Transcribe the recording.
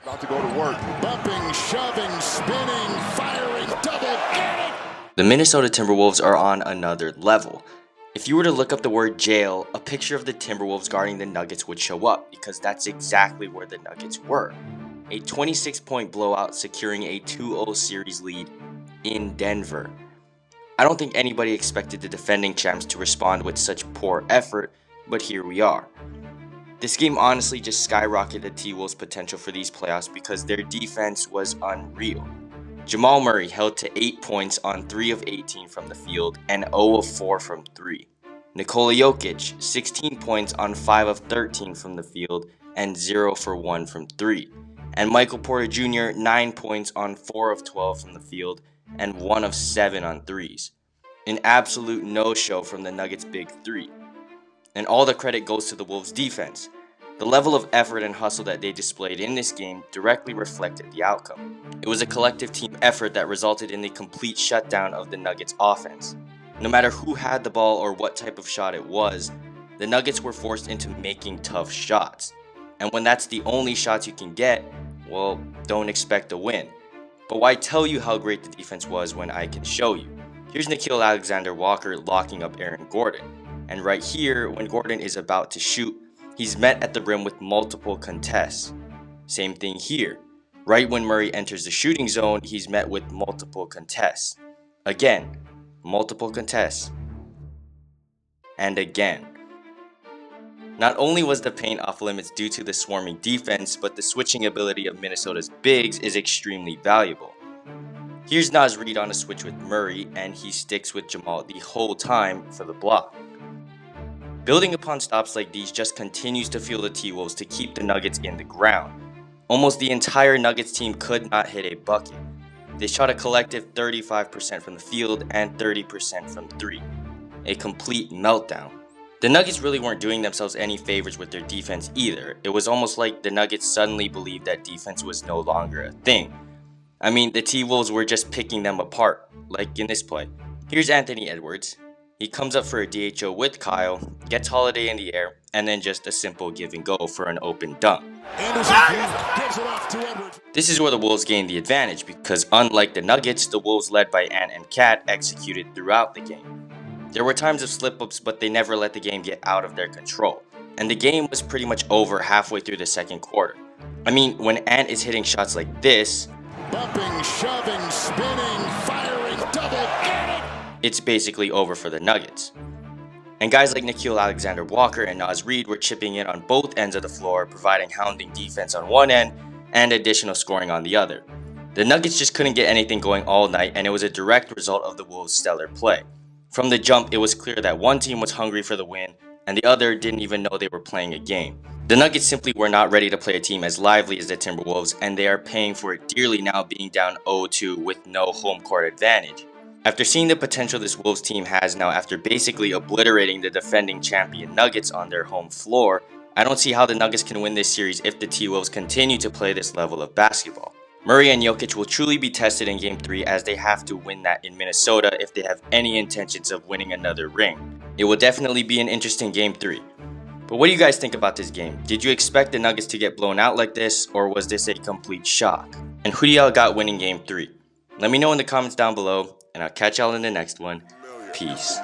About to go to work. Bumping, shoving, spinning, firing, double, get it! The Minnesota Timberwolves are on another level. If you were to look up the word jail, a picture of the Timberwolves guarding the Nuggets would show up because that's exactly where the Nuggets were. A 26-point blowout securing a 2-0 series lead in Denver. I don't think anybody expected the defending champs to respond with such poor effort, but here we are. This game honestly just skyrocketed the T-Wolves' potential for these playoffs because their defense was unreal. Jamal Murray held to 8 points on 3 of 18 from the field and 0 of 4 from 3. Nikola Jokic, 16 points on 5 of 13 from the field and 0 for 1 from 3. And Michael Porter Jr., 9 points on 4 of 12 from the field and 1 of 7 on 3s. An absolute no-show from the Nuggets' big three. And all the credit goes to the Wolves' defense. The level of effort and hustle that they displayed in this game directly reflected the outcome. It was a collective team effort that resulted in the complete shutdown of the Nuggets' offense. No matter who had the ball or what type of shot it was, the Nuggets were forced into making tough shots. And when that's the only shots you can get, well, don't expect a win. But why tell you how great the defense was when I can show you? Here's Nickeil Alexander-Walker locking up Aaron Gordon. And right here, when Gordon is about to shoot, he's met at the rim with multiple contests. Same thing here. Right when Murray enters the shooting zone, he's met with multiple contests. Again, multiple contests. And again. Not only was the paint off limits due to the swarming defense, but the switching ability of Minnesota's bigs is extremely valuable. Here's Naz Reid on a switch with Murray, and he sticks with Jamal the whole time for the block. Building upon stops like these just continues to fuel the T-Wolves to keep the Nuggets in the ground. Almost the entire Nuggets team could not hit a bucket. They shot a collective 35% from the field and 30% from 3. A complete meltdown. The Nuggets really weren't doing themselves any favors with their defense either. It was almost like the Nuggets suddenly believed that defense was no longer a thing. I mean, the T-Wolves were just picking them apart, like in this play. Here's Anthony Edwards. He comes up for a DHO with Kyle, gets Holiday in the air, and then just a simple give and go for an open dunk. This is where the Wolves gained the advantage because unlike the Nuggets, the Wolves led by Ant and Cat executed throughout the game. There were times of slip-ups, but they never let the game get out of their control. And the game was pretty much over halfway through the second quarter. I mean, when Ant is hitting shots like this, bumping, shoving, spinning, firing, double, get it! It's basically over for the Nuggets. And guys like Nickeil Alexander-Walker and Naz Reid were chipping in on both ends of the floor, providing hounding defense on one end and additional scoring on the other. The Nuggets just couldn't get anything going all night, and it was a direct result of the Wolves' stellar play. From the jump, it was clear that one team was hungry for the win, and the other didn't even know they were playing a game. The Nuggets simply were not ready to play a team as lively as the Timberwolves, and they are paying for it dearly now being down 0-2 with no home court advantage. After seeing the potential this Wolves team has now after basically obliterating the defending champion Nuggets on their home floor, I don't see how the Nuggets can win this series if the T-Wolves continue to play this level of basketball. Murray and Jokic will truly be tested in Game 3 as they have to win that in Minnesota if they have any intentions of winning another ring. It will definitely be an interesting Game 3. But what do you guys think about this game? Did you expect the Nuggets to get blown out like this, or was this a complete shock? And who do y'all got winning Game 3? Let me know in the comments down below, and I'll catch y'all in the next one. Peace.